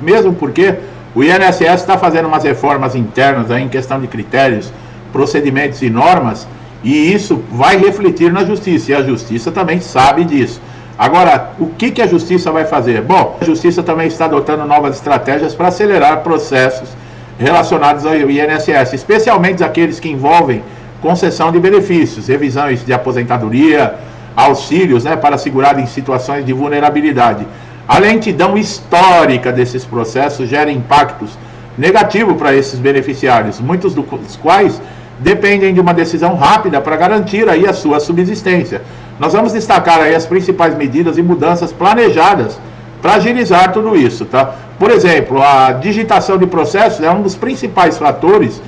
Mesmo porque o INSS está fazendo umas reformas internas aí em questão de critérios, procedimentos e normas, e isso vai refletir na justiça, e a justiça também sabe disso. Agora, o que a justiça vai fazer? Bom, a justiça também está adotando novas estratégias para acelerar processos relacionados ao INSS, especialmente aqueles que envolvem concessão de benefícios, revisões de aposentadoria, auxílios, né, para segurado em situações de vulnerabilidade. A lentidão histórica desses processos gera impactos negativos para esses beneficiários, muitos dos quais dependem de uma decisão rápida para garantir aí a sua subsistência. Nós vamos destacar aí as principais medidas e mudanças planejadas para agilizar tudo isso, tá? Por exemplo, a digitação de processos é um dos principais fatores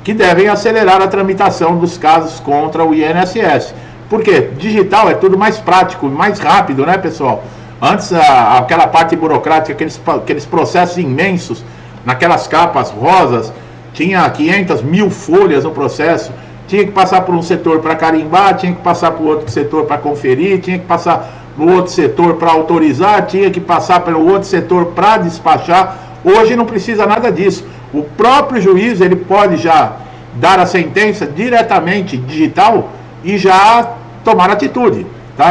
que devem acelerar a tramitação dos casos contra o INSS. Por quê? Digital é tudo mais prático, mais rápido, né, pessoal? Antes, aquela parte burocrática, aqueles processos imensos, naquelas capas rosas, tinha 500 mil folhas no processo, tinha que passar por um setor para carimbar, tinha que passar por outro setor para conferir, tinha que passar no outro setor para autorizar, tinha que passar pelo outro setor para despachar. Hoje não precisa nada disso. O próprio juiz, ele pode já dar a sentença diretamente digital e já tomar atitude. Tá?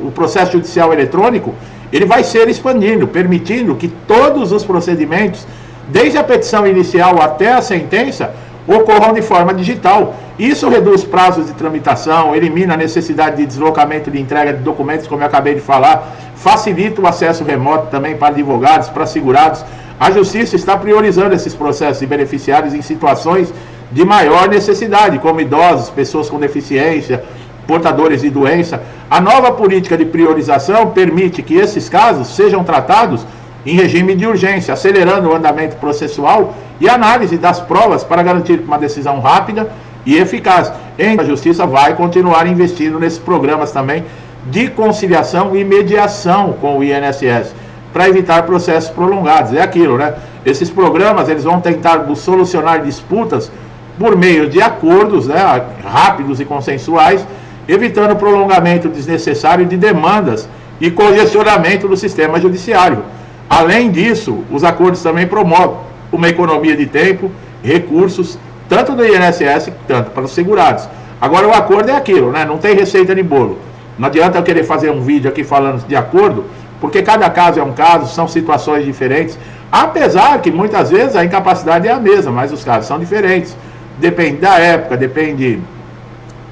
O processo judicial eletrônico, ele vai ser expandindo, permitindo que todos os procedimentos, desde a petição inicial até a sentença, ocorram de forma digital. Isso reduz prazos de tramitação, elimina a necessidade de deslocamento de entrega de documentos, como eu acabei de falar, facilita o acesso remoto também para advogados, para segurados. A Justiça está priorizando esses processos de beneficiários em situações de maior necessidade, como idosos, pessoas com deficiência, portadores de doença. A nova política de priorização permite que esses casos sejam tratados em regime de urgência, acelerando o andamento processual e análise das provas para garantir uma decisão rápida e eficaz. A Justiça vai continuar investindo nesses programas também de conciliação e mediação com o INSS, para evitar processos prolongados. É aquilo, né? Esses programas, eles vão tentar solucionar disputas por meio de acordos, né, rápidos e consensuais, evitando prolongamento desnecessário de demandas e congestionamento do sistema judiciário. Além disso, os acordos também promovem uma economia de tempo, recursos, tanto do INSS quanto para os segurados. Agora, o acordo é aquilo, né? Não tem receita de bolo. Não adianta eu querer fazer um vídeo aqui falando de acordo, porque cada caso é um caso, são situações diferentes, apesar que muitas vezes a incapacidade é a mesma, mas os casos são diferentes. Depende da época, depende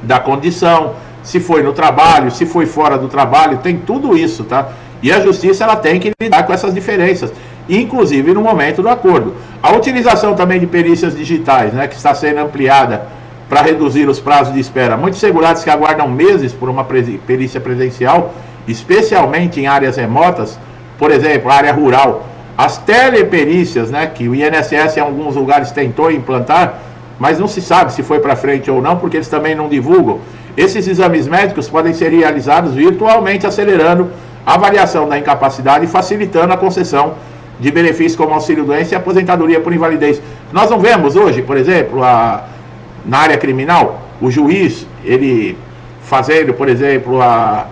da condição, se foi no trabalho, se foi fora do trabalho, tem tudo isso, tá? E a Justiça, ela tem que lidar com essas diferenças, inclusive no momento do acordo. A utilização também de perícias digitais, né, que está sendo ampliada para reduzir os prazos de espera. Muitos segurados que aguardam meses por uma perícia presencial, especialmente em áreas remotas, por exemplo, área rural. As teleperícias, né, que o INSS em alguns lugares tentou implantar, mas não se sabe se foi para frente ou não, porque eles também não divulgam. Esses exames médicos podem ser realizados virtualmente, acelerando a avaliação da incapacidade e facilitando a concessão de benefícios como auxílio-doença e aposentadoria por invalidez. Nós não vemos hoje, por exemplo, na área criminal, o juiz, ele fazendo, por exemplo, a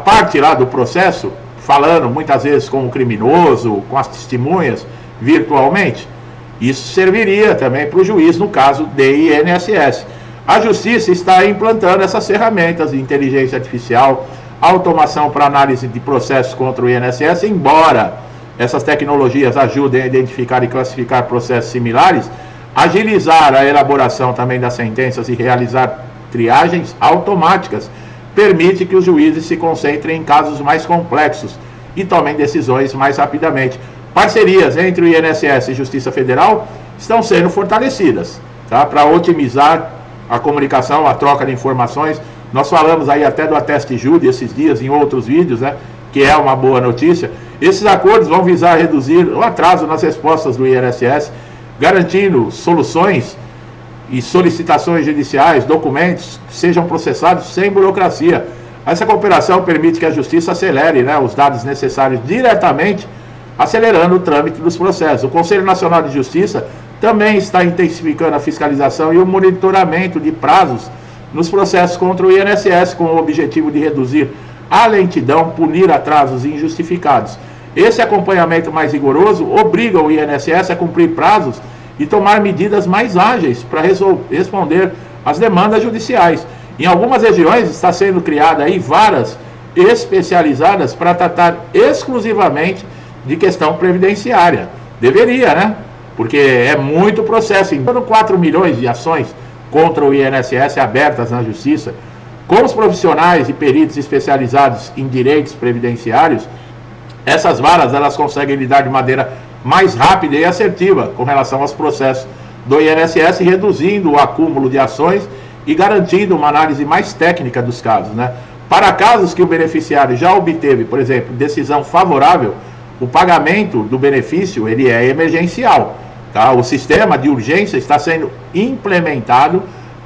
parte lá do processo, falando muitas vezes com o criminoso, com as testemunhas, virtualmente. Isso serviria também para o juiz no caso de INSS. A Justiça está implantando essas ferramentas de inteligência artificial, automação para análise de processos contra o INSS, embora essas tecnologias ajudem a identificar e classificar processos similares, agilizar a elaboração também das sentenças e realizar triagens automáticas permite que os juízes se concentrem em casos mais complexos e tomem decisões mais rapidamente. Parcerias entre o INSS e Justiça Federal estão sendo fortalecidas, tá? Para otimizar a comunicação, a troca de informações. Nós falamos aí até do Ateste Júri esses dias em outros vídeos, né? Que é uma boa notícia. Esses acordos vão visar reduzir o atraso nas respostas do INSS, garantindo soluções e solicitações judiciais, documentos que sejam processados sem burocracia. Essa cooperação permite que a Justiça acelere, né, os dados necessários diretamente, acelerando o trâmite dos processos. O Conselho Nacional de Justiça também está intensificando a fiscalização e o monitoramento de prazos nos processos contra o INSS, com o objetivo de reduzir a lentidão, punir atrasos injustificados. Esse acompanhamento mais rigoroso obriga o INSS a cumprir prazos e tomar medidas mais ágeis para responder às demandas judiciais. Em algumas regiões está sendo criada aí varas especializadas para tratar exclusivamente de questão previdenciária. Deveria, né? Porque é muito processo. Em torno de 4 milhões de ações contra o INSS abertas na Justiça, com os profissionais e peritos especializados em direitos previdenciários, essas varas elas conseguem lidar de maneira mais rápida e assertiva com relação aos processos do INSS, reduzindo o acúmulo de ações e garantindo uma análise mais técnica dos casos, né? Para casos que o beneficiário já obteve, por exemplo, decisão favorável, o pagamento do benefício ele é emergencial, tá? O sistema de urgência está sendo implementado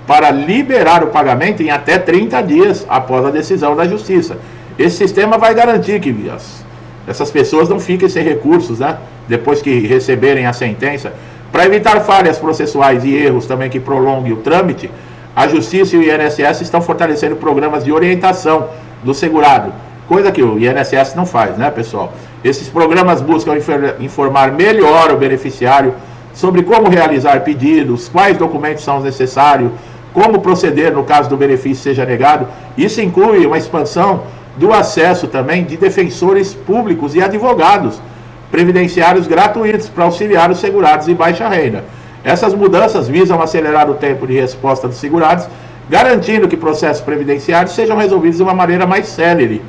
para liberar o pagamento em até 30 dias após a decisão da Justiça. Esse sistema vai garantir que essas pessoas não fiquem sem recursos, né? Depois que receberem a sentença. Para evitar falhas processuais e erros também que prolonguem o trâmite, a Justiça e o INSS estão fortalecendo programas de orientação do segurado, coisa que o INSS não faz, né, pessoal? Esses programas buscam informar melhor o beneficiário sobre como realizar pedidos, quais documentos são necessários, como proceder no caso do benefício seja negado. Isso inclui uma expansão do acesso também de defensores públicos e advogados previdenciários gratuitos para auxiliar os segurados de baixa renda. Essas mudanças visam acelerar o tempo de resposta dos segurados, garantindo que processos previdenciários sejam resolvidos de uma maneira mais célere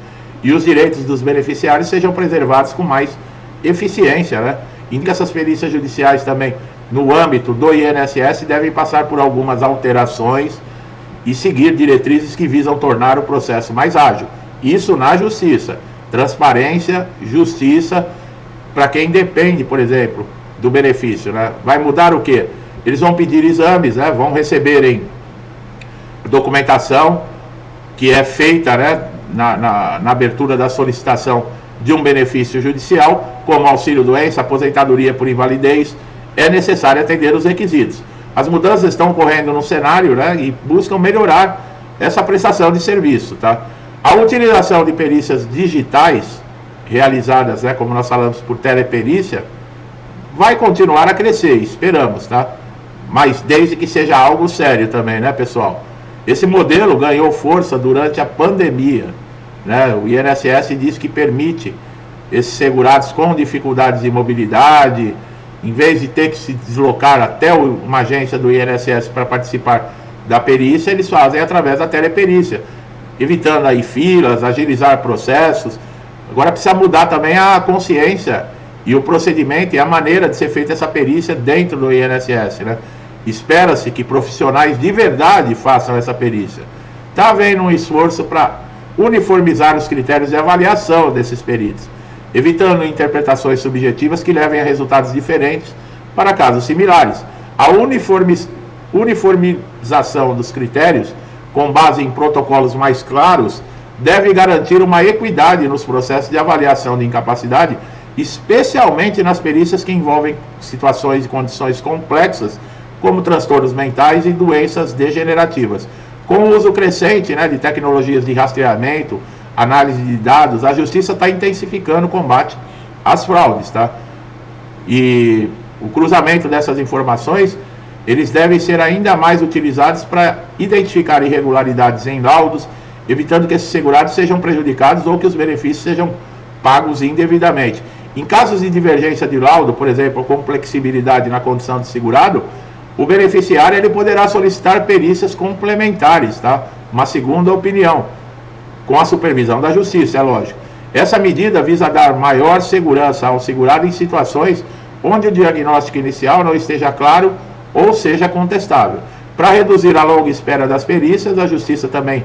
e os direitos dos beneficiários sejam preservados com mais eficiência, né? E que essas perícias judiciais também, no âmbito do INSS, devem passar por algumas alterações e seguir diretrizes que visam tornar o processo mais ágil. Isso na Justiça. Transparência, justiça, para quem depende, por exemplo, do benefício, né? Vai mudar o quê? Eles vão pedir exames, né? Vão receberem documentação que é feita, né? Na abertura da solicitação de um benefício judicial, como auxílio-doença, aposentadoria por invalidez, é necessário atender os requisitos. As mudanças estão ocorrendo no cenário, né? E buscam melhorar essa prestação de serviço, tá? A utilização de perícias digitais realizadas, né, como nós falamos, por teleperícia, vai continuar a crescer, esperamos, tá? Mas desde que seja algo sério também, né, pessoal? Esse modelo ganhou força durante a pandemia, né? O INSS diz que permite esses segurados com dificuldades de mobilidade, em vez de ter que se deslocar até uma agência do INSS para participar da perícia, eles fazem através da teleperícia, evitando aí filas, agilizar processos. Agora precisa mudar também a consciência e o procedimento e a maneira de ser feita essa perícia dentro do INSS, né? Espera-se que profissionais de verdade façam essa perícia. Está havendo um esforço para uniformizar os critérios de avaliação desses peritos, evitando interpretações subjetivas que levem a resultados diferentes para casos similares. A uniformização dos critérios, com base em protocolos mais claros, deve garantir uma equidade nos processos de avaliação de incapacidade, especialmente nas perícias que envolvem situações e condições complexas, como transtornos mentais e doenças degenerativas. Com o uso crescente, né, de tecnologias de rastreamento, análise de dados, a Justiça está intensificando o combate às fraudes, tá? E o cruzamento dessas informações, eles devem ser ainda mais utilizados para identificar irregularidades em laudos, evitando que esses segurados sejam prejudicados ou que os benefícios sejam pagos indevidamente. Em casos de divergência de laudo, por exemplo, com flexibilidade na condição de segurado, o beneficiário ele poderá solicitar perícias complementares, tá? Uma segunda opinião, com a supervisão da Justiça, é lógico. Essa medida visa dar maior segurança ao segurado em situações onde o diagnóstico inicial não esteja claro ou seja contestável. Para reduzir a longa espera das perícias, a Justiça também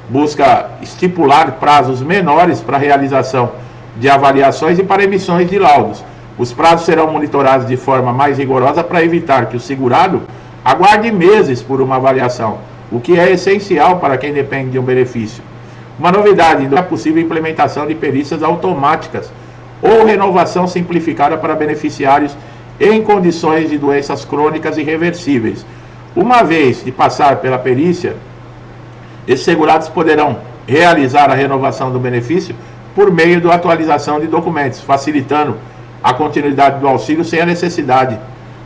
busca estipular prazos menores para a realização de avaliações e para emissões de laudos. Os prazos serão monitorados de forma mais rigorosa para evitar que o segurado aguarde meses por uma avaliação, o que é essencial para quem depende de um benefício. Uma novidade é a possível implementação de perícias automáticas ou renovação simplificada para beneficiários em condições de doenças crônicas irreversíveis. Uma vez de passar pela perícia, esses segurados poderão realizar a renovação do benefício por meio da atualização de documentos, facilitando a continuidade do auxílio sem a necessidade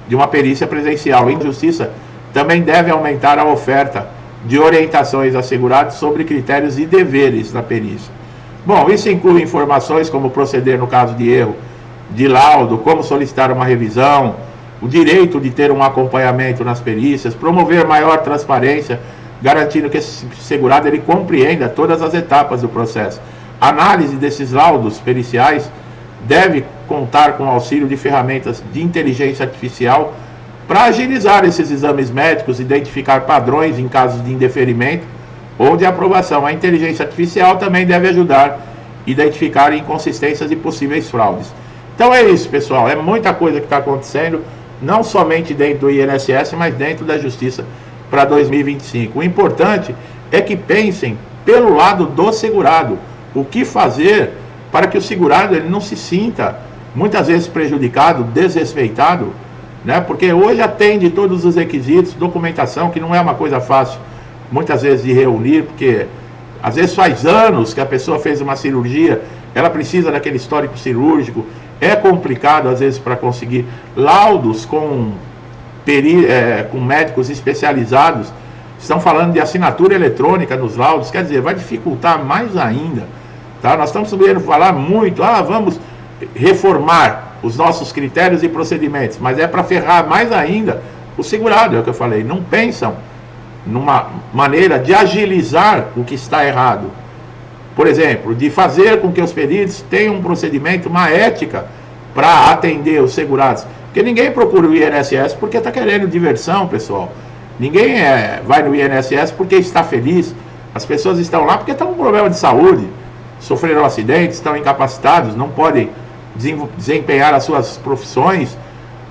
de uma perícia presencial. A Justiça também deve aumentar a oferta de orientações a segurados sobre critérios e deveres da perícia. Bom, isso inclui informações como proceder no caso de erro de laudo, como solicitar uma revisão, o direito de ter um acompanhamento nas perícias, promover maior transparência, garantindo que esse segurado ele compreenda todas as etapas do processo. A análise desses laudos periciais deve contar com o auxílio de ferramentas de inteligência artificial para agilizar esses exames médicos, identificar padrões em casos de indeferimento ou de aprovação. A inteligência artificial também deve ajudar a identificar inconsistências e possíveis fraudes. Então é isso, pessoal, é muita coisa que está acontecendo, não somente dentro do INSS, mas dentro da Justiça para 2025. O importante é que pensem pelo lado do segurado, o que fazer para que o segurado ele não se sinta muitas vezes prejudicado, desrespeitado, né? Porque hoje atende todos os requisitos, documentação, que não é uma coisa fácil, muitas vezes de reunir, porque às vezes faz anos que a pessoa fez uma cirurgia, ela precisa daquele histórico cirúrgico, é complicado às vezes para conseguir laudos com médicos especializados, estão falando de assinatura eletrônica nos laudos, quer dizer, vai dificultar mais ainda, tá? Nós estamos sabendo falar muito, vamos reformar os nossos critérios e procedimentos, mas é para ferrar mais ainda o segurado, é o que eu falei, não pensam numa maneira de agilizar o que está errado. Por exemplo, de fazer com que os peritos tenham um procedimento, uma ética para atender os segurados. Porque ninguém procura o INSS porque está querendo diversão, pessoal. Ninguém vai no INSS porque está feliz. As pessoas estão lá porque estão com problema de saúde, sofreram acidentes, estão incapacitados, não podem desempenhar as suas profissões,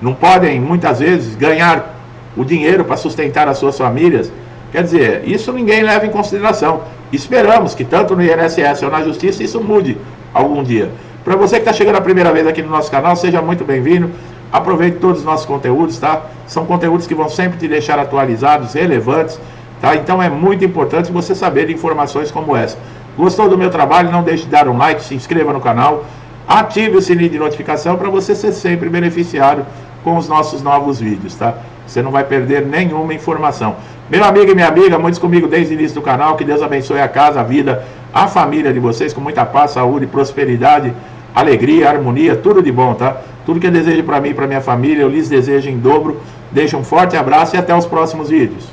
não podem, muitas vezes, ganhar o dinheiro para sustentar as suas famílias. Quer dizer, isso ninguém leva em consideração. Esperamos que tanto no INSS ou na Justiça isso mude algum dia. Para você que está chegando a primeira vez aqui no nosso canal, seja muito bem-vindo. Aproveite todos os nossos conteúdos, tá? São conteúdos que vão sempre te deixar atualizados, relevantes, tá? Então é muito importante você saber de informações como essa. Gostou do meu trabalho? Não deixe de dar um like, se inscreva no canal, ative o sininho de notificação para você ser sempre beneficiado com os nossos novos vídeos, tá? Você não vai perder nenhuma informação. Meu amigo e minha amiga, muitos comigo desde o início do canal, que Deus abençoe a casa, a vida, a família de vocês, com muita paz, saúde, prosperidade, alegria, harmonia, tudo de bom, tá? Tudo que eu desejo para mim e para minha família, eu lhes desejo em dobro. Deixo um forte abraço e até os próximos vídeos.